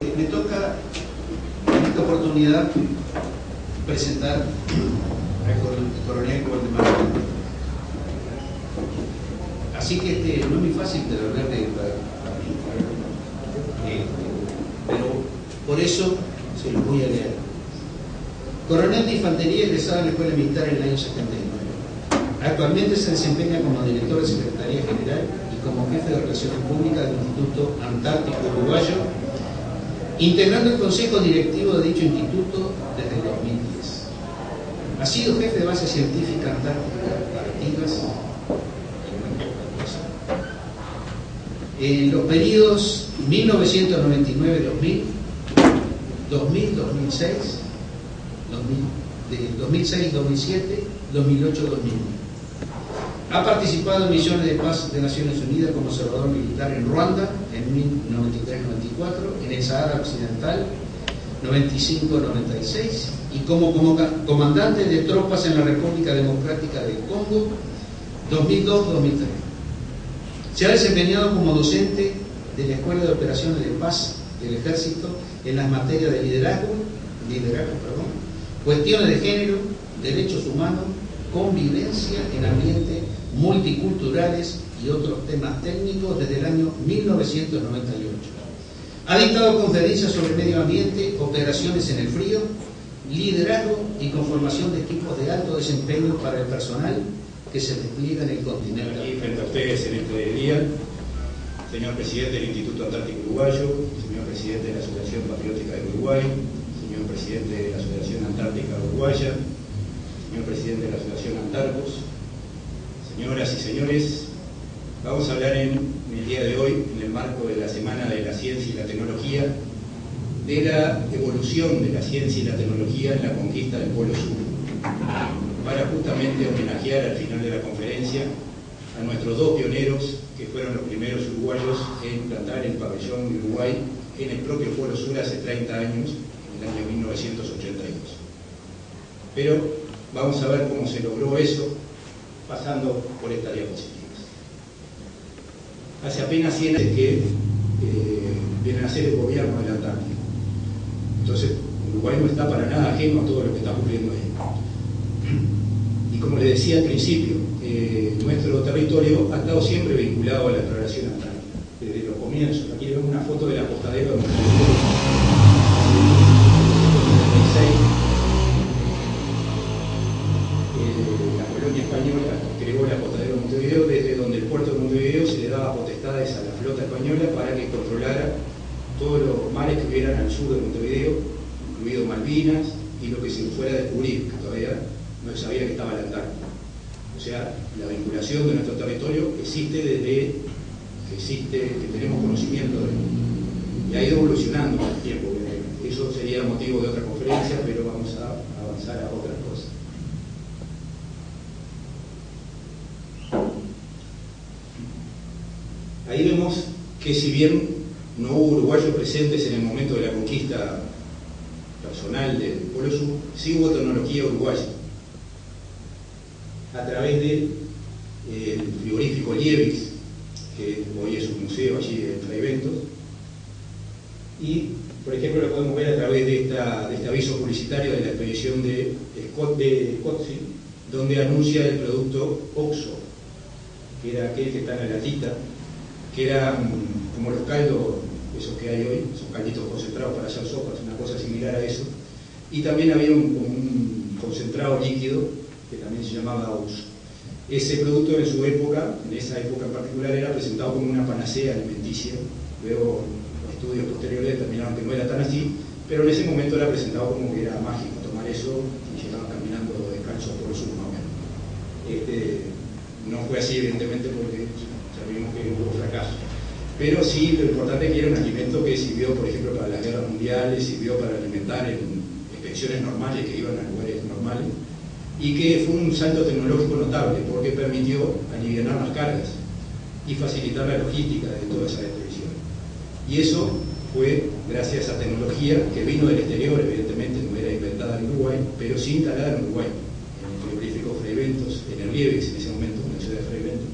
Me toca en esta oportunidad presentar al coronel Waldemar. Así que no es muy fácil de hablar para mí, pero por eso se los voy a leer. Coronel de Infantería egresado en la Escuela Militar en el año 79. Actualmente se desempeña como director de Secretaría General y como jefe de Relaciones Públicas del Instituto Antártico Uruguayo, integrando el Consejo Directivo de dicho instituto desde el 2010. Ha sido jefe de base científica antártica Artigas en los periodos 1999-2000, 2000-2006, 2006-2007, 2008-2009. Ha participado en misiones de paz de Naciones Unidas como observador militar en Ruanda en 1993-94, en el Sahara Occidental 95-96 y como comandante de tropas en la República Democrática del Congo 2002-2003. Se ha desempeñado como docente de la Escuela de Operaciones de Paz del Ejército en las materias de liderazgo, cuestiones de género, derechos humanos, convivencia en ambientes multiculturales y otros temas técnicos desde el año 1998. Ha dictado conferencias sobre medio ambiente, operaciones en el frío, liderazgo y conformación de equipos de alto desempeño para el personal que se despliega en el continente. Aquí frente a ustedes en este día, señor presidente del Instituto Antártico Uruguayo, señor presidente de la Asociación Patriótica del Uruguay, señor presidente de la Asociación Antártica Uruguaya, señor presidente de la Asociación Antarcos, señoras y señores, vamos a hablar en el día de hoy, en el marco de la Semana de la Ciencia y la Tecnología, de la evolución de la ciencia y la tecnología en la conquista del Polo Sur, para justamente homenajear al final de la conferencia a nuestros dos pioneros que fueron los primeros uruguayos en plantar el pabellón de Uruguay en el propio Polo Sur hace 30 años, en el año 1982. Pero vamos a ver cómo se logró eso pasando por estas diapositivas. Hace apenas 100 años que vienen a ser el gobierno del Antártico. Entonces, Uruguay no está para nada ajeno a todo lo que está ocurriendo ahí. Y como les decía al principio, nuestro territorio ha estado siempre vinculado a la exploración antártica, desde los comienzos. Aquí vemos una foto de la apostadero de Montevideo. La colonia española creó el apostadero de Montevideo, desde donde el puerto de Montevideo se le daba potestades a la flota española para que controlara todos los mares que hubieran al sur de Montevideo, incluido Malvinas y lo que se fuera a descubrir, que todavía no se sabía que estaba la Antártida. O sea, la vinculación de nuestro territorio existe desde que tenemos conocimiento de él. Y ha ido evolucionando con el tiempo. Eso sería motivo de otra conferencia, pero vamos a avanzar a otras cosas. Ahí vemos que si bien no hubo uruguayos presentes en el momento de la conquista personal del Polo Sur, sí hubo tecnología uruguaya a través del frigorífico Liebix, que hoy es un museo allí en Fray Bentos, y por ejemplo lo podemos ver a través de este aviso publicitario de la expedición de Scottsy, donde anuncia el producto Oxo, que era aquel que está en la latita, que era como los caldos, esos que hay hoy, son calditos concentrados para hacer sopas, una cosa similar a eso. Y también había un concentrado líquido que también se llamaba Oxo. Ese producto en su época, en esa época en particular, era presentado como una panacea alimenticia. Luego los estudios posteriores determinaron que no era tan así, pero en ese momento era presentado como que era mágico tomar eso y llegaban caminando descalzos por el sur, más o menos. No fue así, evidentemente, porque sabemos que hubo fracaso. Pero sí, lo importante es que era un alimento que sirvió, por ejemplo, para las guerras mundiales, sirvió para alimentar en expediciones normales que iban a lugares normales, y que fue un salto tecnológico notable porque permitió aliviar las cargas y facilitar la logística de toda esa expedición. Y eso fue gracias a tecnología que vino del exterior, evidentemente no era inventada en Uruguay, pero sí instalada en Uruguay, en el frigorífico Fray Bentos, en el Liebix en ese momento, en la ciudad de Fray Bentos,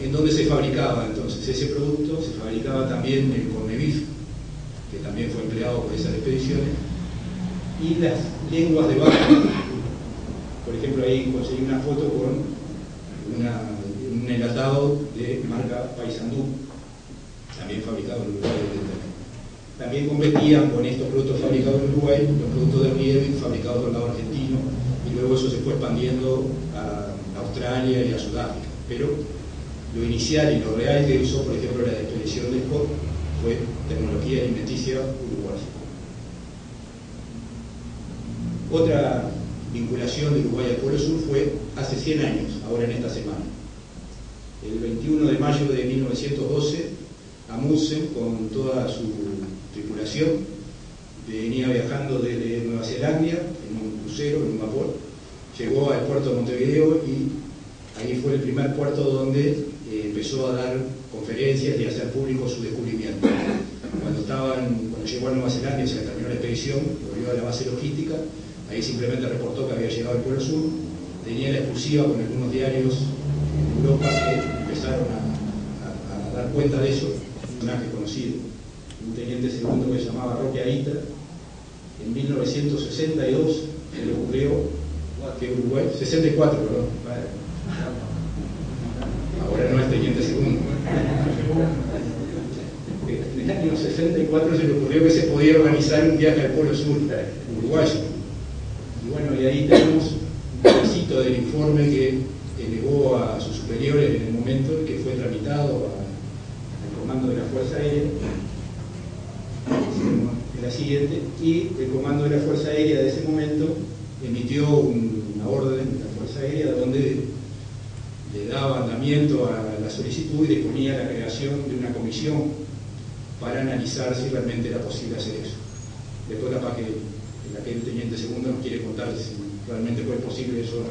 en donde se fabricaba entonces ese producto. Se fabricaba también el corned beef, que también también fue empleado por esas expediciones, y las lenguas de barro. Por ejemplo, ahí conseguí una foto con un enlatado de marca Paysandú, también fabricado en Uruguay. También competían con estos productos fabricados en Uruguay, los productos de Riedel fabricados del lado argentino, y luego eso se fue expandiendo a Australia y a Sudáfrica. Pero lo inicial y lo real que usó, por ejemplo, la expedición de Scott fue tecnología alimenticia uruguaya. Otra vinculación de Uruguay al Polo Sur fue hace 100 años, ahora en esta semana. El 21 de mayo de 1912, Amundsen, con toda su tripulación, venía viajando desde Nueva Zelanda en un crucero, en un vapor, llegó al puerto de Montevideo y ahí fue el primer puerto donde empezó a dar conferencias y a hacer público su descubrimiento. Cuando llegó a Nueva Zelanda y se terminó la expedición, volvió a la base logística, ahí simplemente reportó que había llegado al Polo Sur, tenía la exclusiva con algunos diarios en Europa que empezaron a dar cuenta de eso. Un personaje conocido, un teniente segundo que se llamaba Roque Aita, en 1962 se le ocurrió que Uruguay, 64, perdón, ahora no es teniente segundo. En el año 64 se le ocurrió que se podía organizar un viaje al Polo Sur uruguayo. Y bueno, y ahí tenemos un pedacito del informe que elevó a sus superiores en el momento en que fue tramitado al comando de la Fuerza Aérea. La siguiente, y el comando de la Fuerza Aérea de ese momento emitió una orden de la Fuerza Aérea donde le daba andamiento a la solicitud y disponía la creación de una comisión para analizar si realmente era posible hacer eso. Después capaz que aquel teniente segundo nos quiere contar si realmente fue posible eso.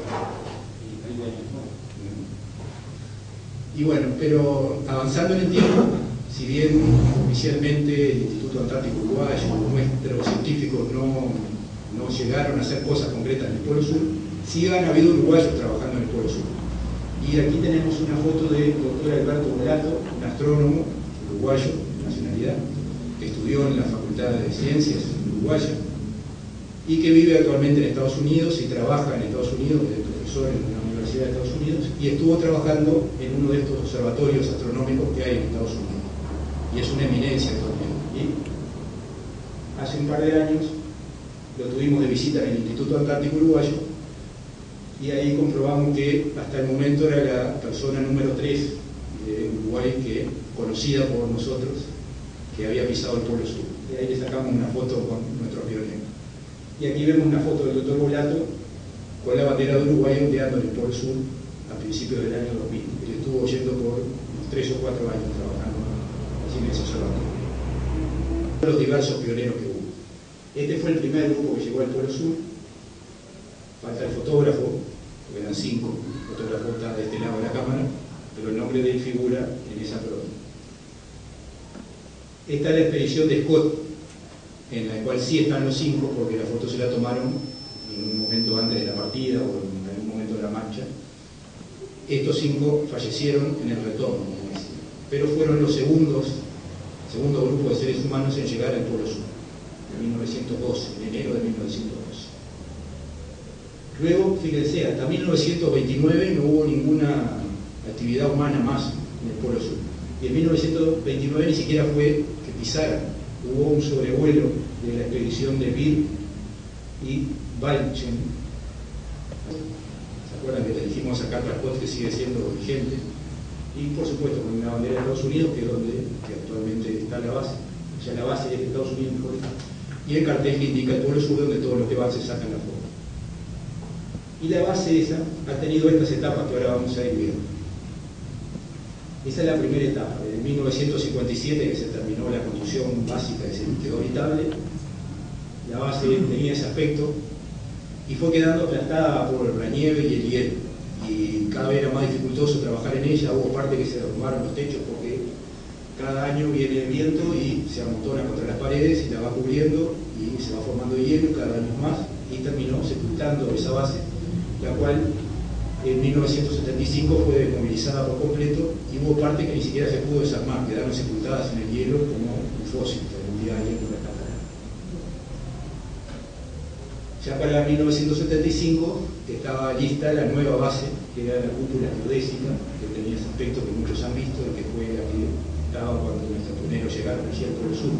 Y bueno, pero avanzando en el tiempo, si bien oficialmente el Instituto Antártico Uruguayo, nuestros científicos no llegaron a hacer cosas concretas en el Polo Sur, sí han habido uruguayos trabajando en el Polo Sur. Y aquí tenemos una foto del doctor Alberto Volato, un astrónomo uruguayo de nacionalidad, que estudió en la Facultad de Ciencias uruguaya y que vive actualmente en Estados Unidos y trabaja en Estados Unidos, es profesor en una universidad de Estados Unidos, y estuvo trabajando en uno de estos observatorios astronómicos que hay en Estados Unidos. Y es una eminencia actualmente. Y hace un par de años lo tuvimos de visita en el Instituto Antártico Uruguayo y ahí comprobamos que hasta el momento era la persona número 3 de Uruguay conocida por nosotros que había pisado el Polo Sur. Y ahí le sacamos una foto con nuestro pionero. Y aquí vemos una foto del doctor Volato con la bandera de Uruguay ondeando en el Polo Sur a principios del año 2000. Él estuvo yendo por unos 3 o 4 años trabajando en ese observatorio. Los diversos pioneros que hubo. Este fue el primer grupo que llegó al Polo Sur. Falta el fotógrafo, porque eran 5. El fotógrafo está de este lado de la cámara, pero el nombre de él figura en esa crónica. Esta es la expedición de Scott, en la cual sí están los 5, porque la foto se la tomaron en un momento antes de la partida o en algún momento de la marcha. Estos 5 fallecieron en el retorno, pero fueron los segundo grupo de seres humanos en llegar al Polo Sur, en 1912, en enero de 1912. Luego, fíjense, hasta 1929 no hubo ninguna actividad humana más en el Polo Sur. Y en 1929 ni siquiera fue que pisaran. Hubo un sobrevuelo de la expedición de Beer y Balchen. ¿Se acuerdan que le dijimos a Carter Scott que sigue siendo vigente? Y por supuesto con una bandera de Estados Unidos, que es donde actualmente está la base. Ya la base es de Estados Unidos, mejor dicho. Y el cartel que indica el Polo Sur, donde todos los que van se sacan la foto. Y la base esa ha tenido estas etapas que ahora vamos a ir viendo. Esa es la primera etapa, desde 1957 que se terminó la construcción básica, que se quedó habitable. La base tenía ese aspecto y fue quedando aplastada por la nieve y el hielo. Y cada vez era más dificultoso trabajar en ella. Hubo parte que se derrumbaron los techos porque cada año viene el viento y se amontona contra las paredes y la va cubriendo y se va formando hielo cada año más, y terminó sepultando esa base, la cual en 1975 fue desmovilizada por completo y hubo parte que ni siquiera se pudo desarmar, quedaron sepultadas en el hielo como un fósil que algún día alguien lo rescató. Ya para 1975 estaba lista la nueva base, que era la cúpula geodésica, que tenía ese aspecto que muchos han visto, que fue la que estaba cuando nuestros pioneros llegaron allí al Polo Sur.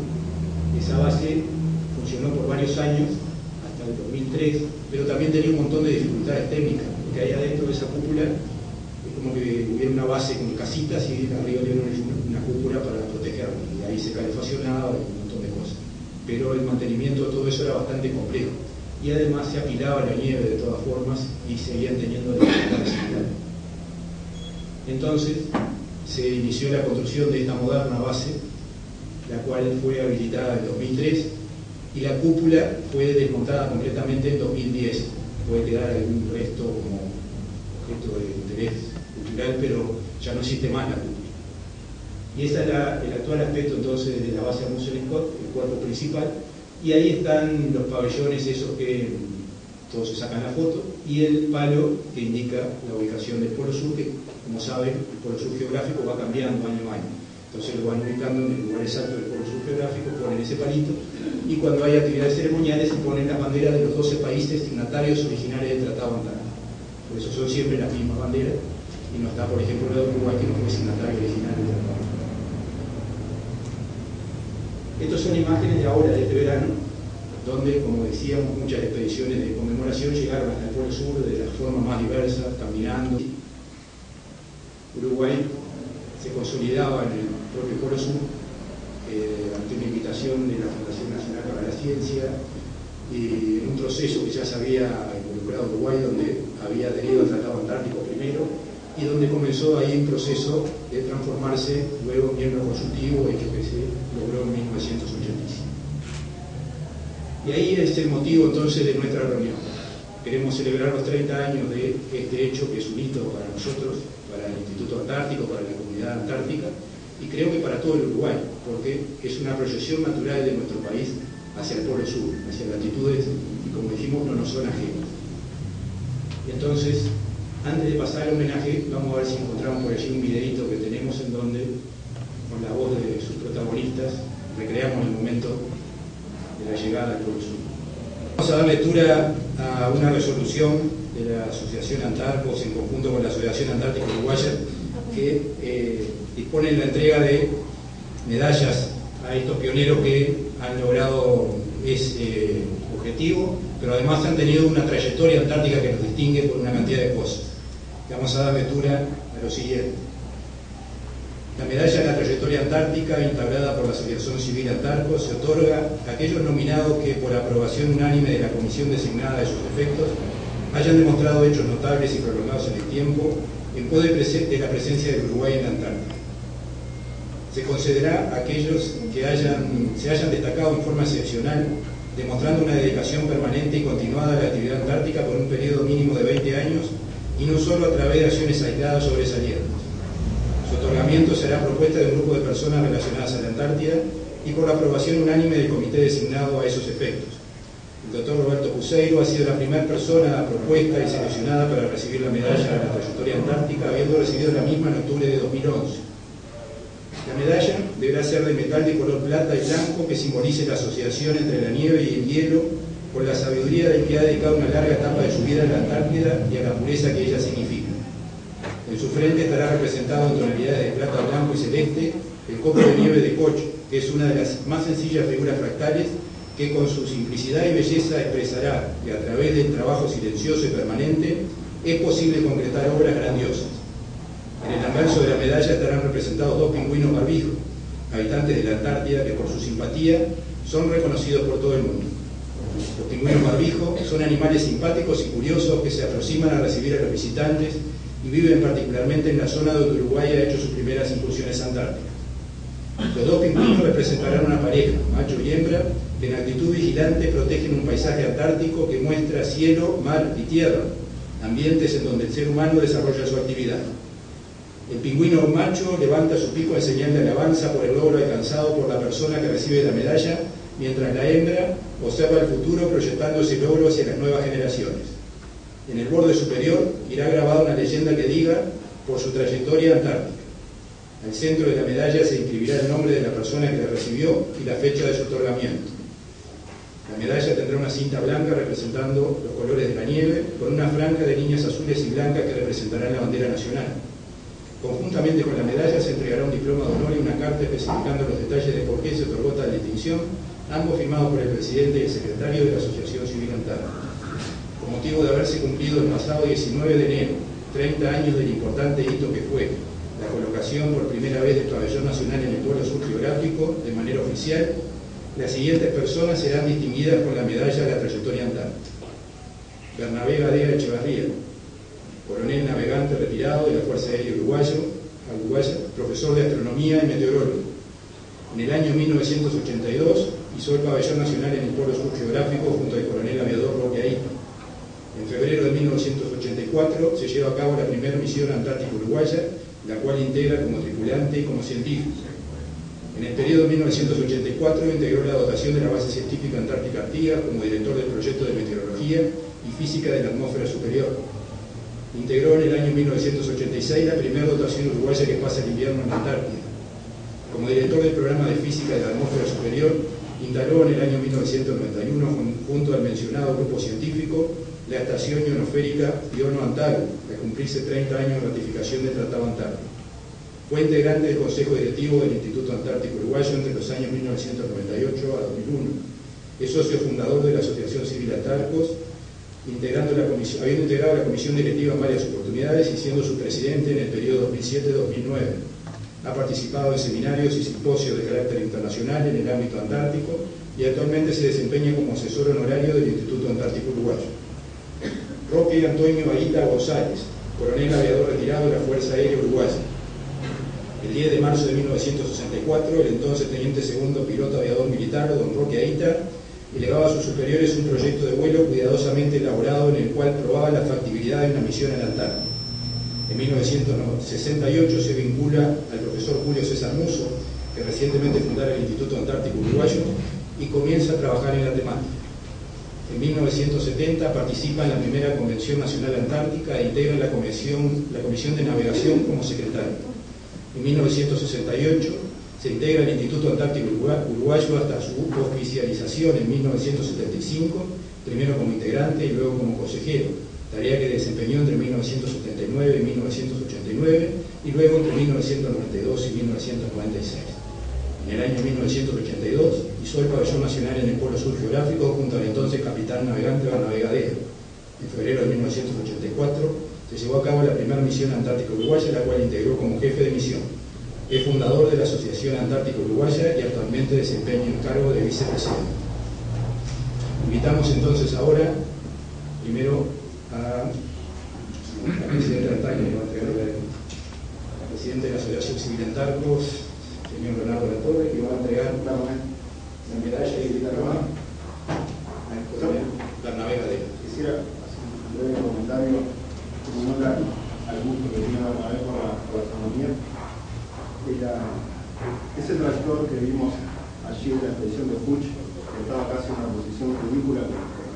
Esa base funcionó por varios años, hasta el 2003, pero también tenía un montón de dificultades técnicas, porque ahí adentro de esa cúpula es como que hubiera una base con casitas y arriba había una cúpula para protegerla, y ahí se calefaccionaba y un montón de cosas. Pero el mantenimiento de todo eso era bastante complejo. Y además se apilaba la nieve de todas formas y seguían teniendo dificultades similares. Entonces se inició la construcción de esta moderna base, la cual fue habilitada en 2003, y la cúpula fue desmontada completamente en 2010. Puede quedar algún resto como objeto de interés cultural, pero ya no existe más la cúpula. Y ese es el actual aspecto entonces de la base Amundsen Scott, el cuerpo principal. Y ahí están los pabellones esos que todos se sacan la foto, y el palo que indica la ubicación del Polo Sur, que como saben el Polo Sur geográfico va cambiando año a año. Entonces lo van ubicando en el lugar exacto del Polo Sur geográfico, ponen ese palito, y cuando hay actividades ceremoniales se ponen las banderas de los 12 países signatarios originales del Tratado Antártico. Por eso son siempre las mismas banderas, y no está, por ejemplo, la de Uruguay, que no fue signatario original del Tratado. Estas son imágenes de ahora, de este verano, donde, como decíamos, muchas expediciones de conmemoración llegaron hasta el Polo Sur de las formas más diversas, caminando. Uruguay se consolidaba en el propio Polo Sur ante una invitación de la Fundación Nacional para la Ciencia, y en un proceso que ya se había involucrado Uruguay, donde había adherido al Tratado Antártico primero, y donde comenzó ahí un proceso de transformarse luego en miembro consultivo, hecho que se logró en 1985. Y ahí es el motivo entonces de nuestra reunión. Queremos celebrar los 30 años de este hecho, que es un hito para nosotros, para el Instituto Antártico, para la comunidad antártica, y creo que para todo el Uruguay, porque es una proyección natural de nuestro país hacia el Polo Sur, hacia latitudes y, como dijimos, no nos son ajenas. Y entonces, antes de pasar al homenaje, vamos a ver si encontramos por allí un videíto que tenemos en donde, con la voz de sus protagonistas, recreamos el momento de la llegada al Polo Sur. Vamos a dar lectura a una resolución de la Asociación Antarcos en conjunto con la Asociación Antártica Uruguaya, que dispone la entrega de medallas a estos pioneros que han logrado ese objetivo, pero además han tenido una trayectoria antártica que nos distingue por una cantidad de cosas. Vamos a dar lectura a lo siguiente. La medalla de la trayectoria antártica, instaurada por la Asociación Civil Antarcos, se otorga a aquellos nominados que, por aprobación unánime de la comisión designada de sus efectos, hayan demostrado hechos notables y prolongados en el tiempo en pos de la presencia del Uruguay en la Antártica. Se concederá a aquellos que se hayan destacado en forma excepcional, demostrando una dedicación permanente y continuada a la actividad antártica por un periodo mínimo de 20 años, y no solo a través de acciones aisladas sobresalientes. Su otorgamiento será propuesta de un grupo de personas relacionadas a la Antártida y por la aprobación unánime del comité designado a esos efectos. El doctor Roberto Puseiro ha sido la primera persona propuesta y seleccionada para recibir la medalla de la trayectoria antártica, habiendo recibido la misma en octubre de 2011. La medalla deberá ser de metal de color plata y blanco, que simbolice la asociación entre la nieve y el hielo, con la sabiduría del que ha dedicado una larga etapa de su vida a la Antártida y a la pureza que ella significa. En su frente estará representado en tonalidades de plata, blanco y celeste el copo de nieve de Cocho, que es una de las más sencillas figuras fractales que con su simplicidad y belleza expresará que a través del trabajo silencioso y permanente es posible concretar obras grandiosas. En el anverso de la medalla estarán representados dos pingüinos barbijos, habitantes de la Antártida, que por su simpatía son reconocidos por todo el mundo. Los pingüinos barbijos son animales simpáticos y curiosos que se aproximan a recibir a los visitantes y viven particularmente en la zona donde Uruguay ha hecho sus primeras incursiones antárticas. Los dos pingüinos representarán una pareja, macho y hembra, que en actitud vigilante protegen un paisaje antártico que muestra cielo, mar y tierra, ambientes en donde el ser humano desarrolla su actividad. El pingüino macho levanta su pico en señal de alabanza por el logro alcanzado por la persona que recibe la medalla, mientras la hembra observa el futuro proyectando ese logro hacia las nuevas generaciones. En el borde superior irá grabada una leyenda que diga: por su trayectoria antártica. Al centro de la medalla se inscribirá el nombre de la persona que la recibió y la fecha de su otorgamiento. La medalla tendrá una cinta blanca representando los colores de la nieve, con una franja de líneas azules y blancas que representarán la bandera nacional. Conjuntamente con la medalla se entregará un diploma de honor y una carta especificando los detalles de por qué se otorgó tal distinción, ambos firmados por el presidente y el secretario de la Asociación Civil Antártica. Con motivo de haberse cumplido el pasado 19 de enero, 30 años del importante hito que fue la colocación por primera vez del pabellón nacional en el polo sur geográfico de manera oficial, las siguientes personas serán distinguidas con la medalla de la trayectoria antártica. Bernabé Gadea Echevarría, coronel navegante retirado de la Fuerza Aérea Uruguaya, profesor de astronomía y meteorólogo. En el año 1982 hizo el pabellón nacional en el polo sur geográfico junto al coronel aviador Roque Aita. En febrero de 1984 se lleva a cabo la primera misión antártica uruguaya, la cual integra como tripulante y como científico. En el periodo 1984 integró la dotación de la Base Científica Antártica Artigas como director del proyecto de meteorología y física de la atmósfera superior. Integró en el año 1986 la primera dotación uruguaya que pasa el invierno en la Antártida. Como director del programa de física de la atmósfera superior, instaló en el año 1991, junto al mencionado grupo científico, la estación ionosférica Iono-Antago, de cumplirse 30 años de ratificación del Tratado Antártico. Fue integrante del Consejo Directivo del Instituto Antártico Uruguayo entre los años 1998 a 2001. Es socio fundador de la Asociación Civil Antárticos, habiendo integrado la comisión directiva en varias oportunidades y siendo su presidente en el periodo 2007-2009. Ha participado en seminarios y simposios de carácter internacional en el ámbito antártico y actualmente se desempeña como asesor honorario del Instituto Antártico Uruguayo. Roque Antonio Aita González, coronel aviador retirado de la Fuerza Aérea Uruguaya. El 10 de marzo de 1964, el entonces teniente segundo piloto aviador militar, don Roque Aita, elevaba a sus superiores un proyecto de vuelo cuidadosamente elaborado en el cual probaba la factibilidad de una misión en la Antártida. En 1968 se vincula al profesor Julio César Musso, que recientemente fundara el Instituto Antártico Uruguayo, y comienza a trabajar en la temática. En 1970 participa en la primera Convención Nacional Antártica e integra la Comisión de Navegación como secretario. En 1968 se integra el Instituto Antártico Uruguayo hasta su oficialización en 1975, primero como integrante y luego como consejero, tarea que desempeñó entre 1979 y 1989 y luego entre 1992 y 1996. En el año 1982 hizo el pabellón nacional en el polo sur geográfico junto al entonces capitán navegante Bernabé Gadea. En febrero de 1984 se llevó a cabo la primera misión antártica uruguaya, la cual integró como jefe de misión. Es fundador de la Asociación Antártica Uruguaya y actualmente desempeña el cargo de vicepresidente. Invitamos entonces ahora, primero, a la presidenta de Antártica, la presidenta de la Asociación Civil Antárticos, señor Leonardo La Torre, que va a entregar la medalla y el diploma al coronel Bernabé Gadea. Quisiera hacer un breve comentario como nota al gusto que tiene Bernabé por la astronomía. Ese tractor que vimos allí en la expedición de Fuch, que estaba casi en una posición ridícula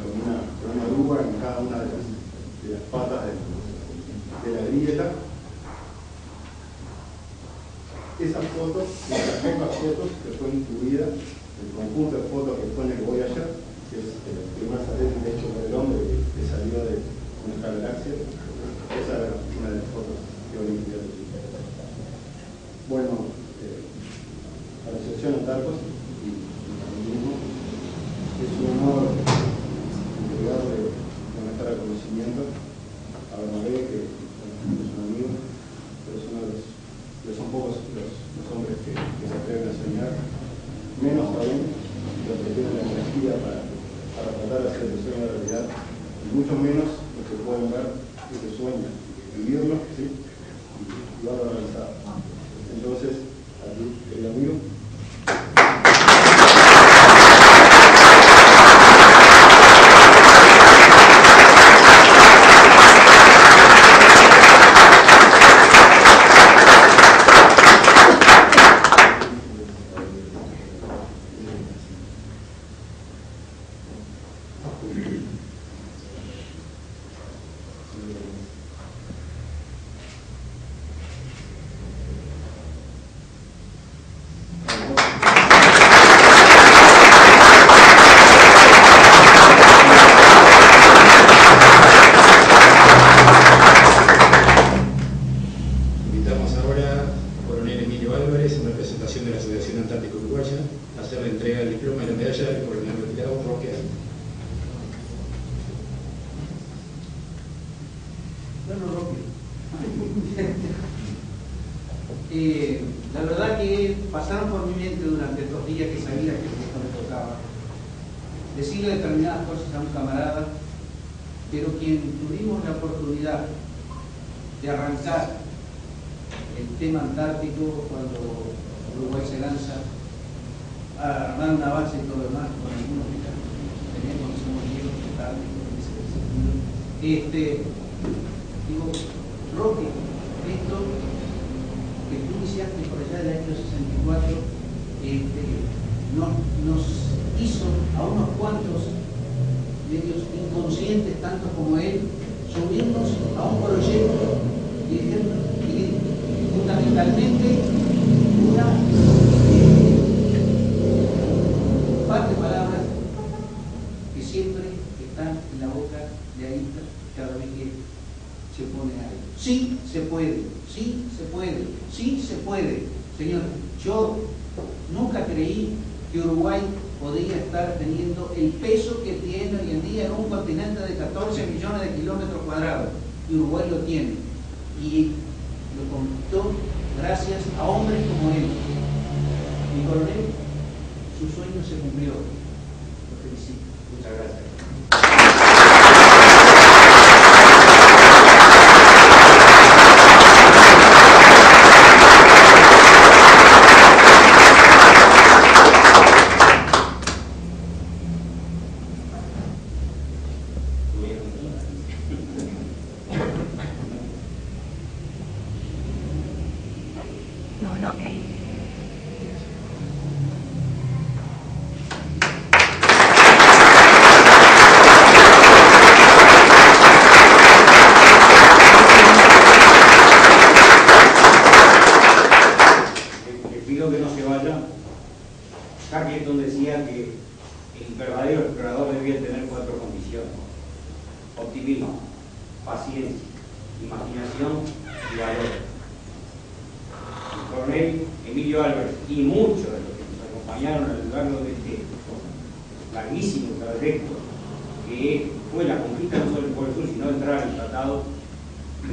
con una grúa en cada una de las patas de la grieta. Esas fotos, esas pocas fotos que fue incluida, el conjunto de fotos que fue en el Voyager, que es el primer satélite hecho por el hombre que salió de nuestra galaxia, esa era una de las fotos que hoy en día tenemos. Bueno, a la Asociación Antárticos y a mí mismo, es un honor entregarle con este reconocimiento a Bernabé, que es un amigo, pero es uno de son pocos los hombres que se atreven a soñar, menos aún los que tienen la energía para tratar de hacer el sueño realidad, y mucho menos los que pueden ver ese sueño, vivirlo, ¿sí? Y verlo realizado. Entonces, a ti, querido amigo. medalla del coronel retirado Roque Alba. Bueno, Roque. La verdad que pasaron por mi mente durante estos días que sabía que esto me tocaba decirle determinadas cosas a un camarada, pero quien tuvimos la oportunidad de arrancar el tema antártico cuando Uruguay se lanza a armar un avance y todo lo demás, con algunos que tenemos, que somos viejos, en ese sentido. Digo, Roque, esto que tú iniciaste por allá del año 64 nos hizo a unos cuantos medios inconscientes, tanto como él, subirnos a un proyecto y fundamentalmente una par de palabras que siempre están en la boca de Aita cada vez que se pone algo. Sí se puede, sí se puede, sí se puede. Señor, yo nunca creí que Uruguay podía estar teniendo el peso que tiene hoy en día en un continente de 14 millones de kilómetros cuadrados. Y Uruguay lo tiene. Y lo conquistó gracias a hombres como él. Mi coronel, su sueño se cumplió. Lo felicito. Muchas gracias. Shackleton decía que el verdadero explorador debía tener 4 condiciones: optimismo, paciencia, imaginación y valor. El coronel Emilio Álvarez y muchos de los que nos acompañaron a lo largo de este larguísimo trayecto que fue la conquista no solo del Polo Sur, sino entrar al tratado,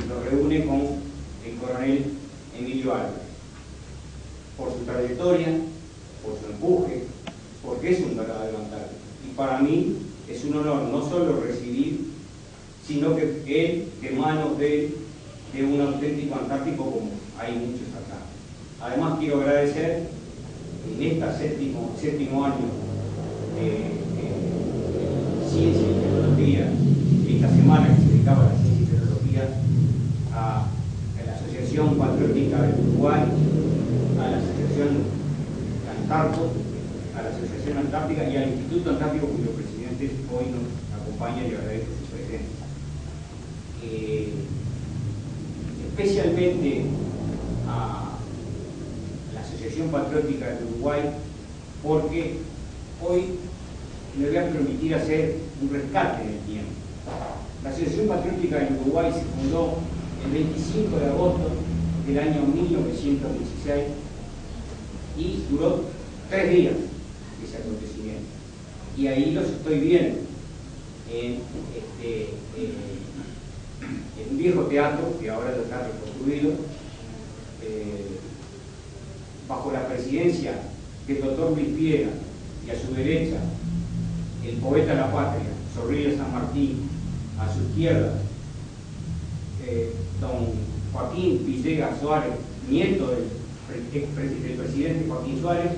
nos reúne con el coronel Emilio Álvarez por su trayectoria, por su empuje, porque es un verdadero antártico. Y para mí es un honor no solo recibir, sino que él, de manos de un auténtico antártico como hay muchos acá. Además quiero agradecer en este séptimo año de Ciencia y Tecnología, esta semana que se dedicaba a la Ciencia y Tecnología, a la Asociación Patriótica del Uruguay, a la Asociación Antarco, a la Asociación Antártica y al Instituto Antártico, cuyo presidente hoy nos acompaña y agradezco su presencia. Especialmente a la Asociación Patriótica del Uruguay, porque hoy me voy a permitir hacer un rescate en el tiempo. La Asociación Patriótica del Uruguay se fundó el 25 de agosto del año 1916 y duró 3 días ese acontecimiento. Y ahí los estoy viendo en un viejo teatro que ahora ya está reconstruido, bajo la presidencia del doctor Luis Piedra, y a su derecha el poeta de la patria, Zorrilla San Martín, a su izquierda don Joaquín Villegas Suárez, nieto del presidente Joaquín Suárez,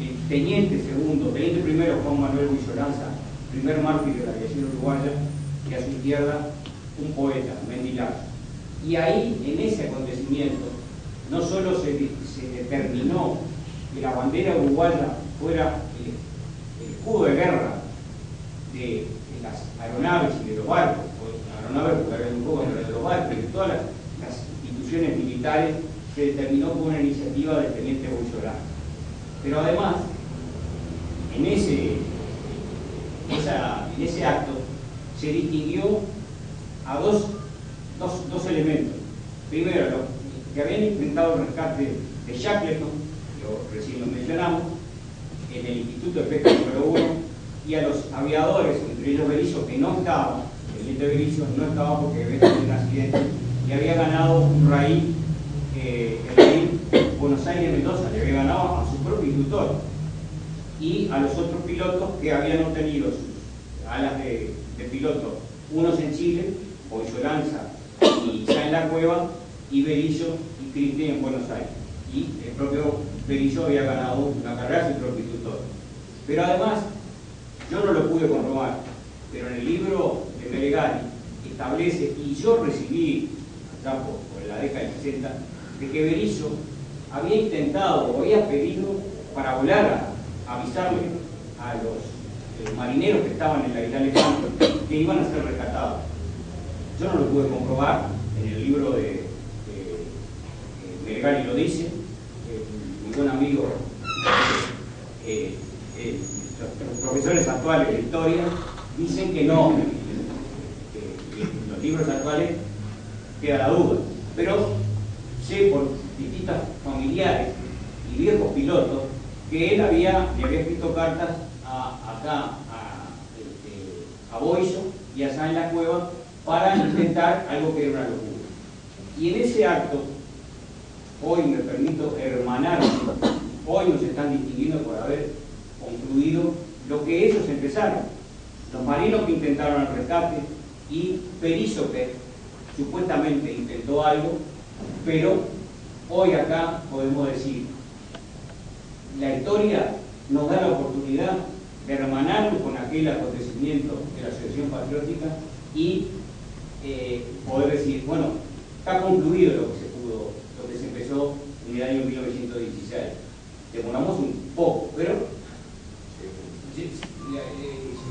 el teniente primero Juan Manuel Huizolanza, primer mártir de la aviación uruguaya, y a su izquierda un poeta, Mendilazo. Y ahí, en ese acontecimiento, no solo se determinó que la bandera uruguaya fuera el escudo de guerra de las aeronaves y de los barcos, aeronaves porque había un poco de los barcos y de todas las instituciones militares, se determinó con una iniciativa del teniente Huizolanza. Pero además, en ese acto se distinguió a dos elementos. Primero, los que habían intentado el rescate de Shackleton, que recién lo mencionamos, en el Instituto de Pesca número 1, y a los aviadores, entre ellos Berizzo, que no estaba, el teniente Berizzo no estaba porque había tenido un accidente y había ganado un raíl, el raíl Buenos Aires-Mendoza, le había ganado a su propio instructor, y a los otros pilotos que habían obtenido sus alas de piloto, unos en Chile, Boillo Lanza y ya en la Cueva, y Berizzo y Cristi en Buenos Aires. Y el propio Berizzo había ganado una carrera a su propio instructor. Pero además, yo no lo pude comprobar, pero en el libro de Meregari establece, y yo recibí, allá por la década del 60, de que Berizzo había intentado o había pedido para volar a avisarle a los marineros que estaban en la isla Alejandro que iban a ser rescatados. Yo no lo pude comprobar, en el libro de Meregari lo dice, mi buen amigo, los profesores actuales de historia dicen que no, que en los libros actuales queda la duda, pero sé por distintos familiares y viejos pilotos que él le había escrito cartas acá a Boillo y allá en la Cueva para intentar algo que era una locura. Y en ese acto, hoy me permito hermanarme, hoy nos están distinguiendo por haber concluido lo que ellos empezaron. Los marinos que intentaron el rescate y Berizzo que supuestamente intentó algo, pero hoy acá podemos decir, la historia nos da la oportunidad de hermanarnos con aquel acontecimiento de la Asociación Patriótica y poder decir, bueno, está concluido lo que se pudo, lo que se empezó en el año 1916. Demoramos un poco, pero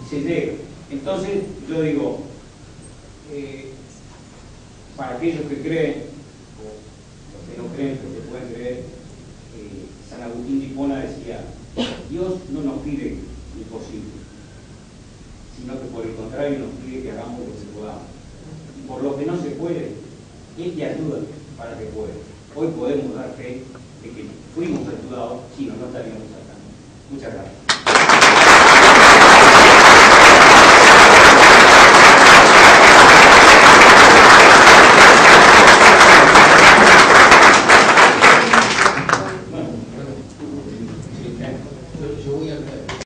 se llega. Entonces, yo digo, para aquellos que creen, o los que no creen, pero que pueden creer, San Agustín de Hipona decía, Dios no nos pide lo imposible, sino que por el contrario nos pide que hagamos lo que podamos. Y por lo que no se puede, Él te ayuda para que puedas. Hoy podemos dar fe de que fuimos ayudados, si no, no estaríamos acá. Muchas gracias.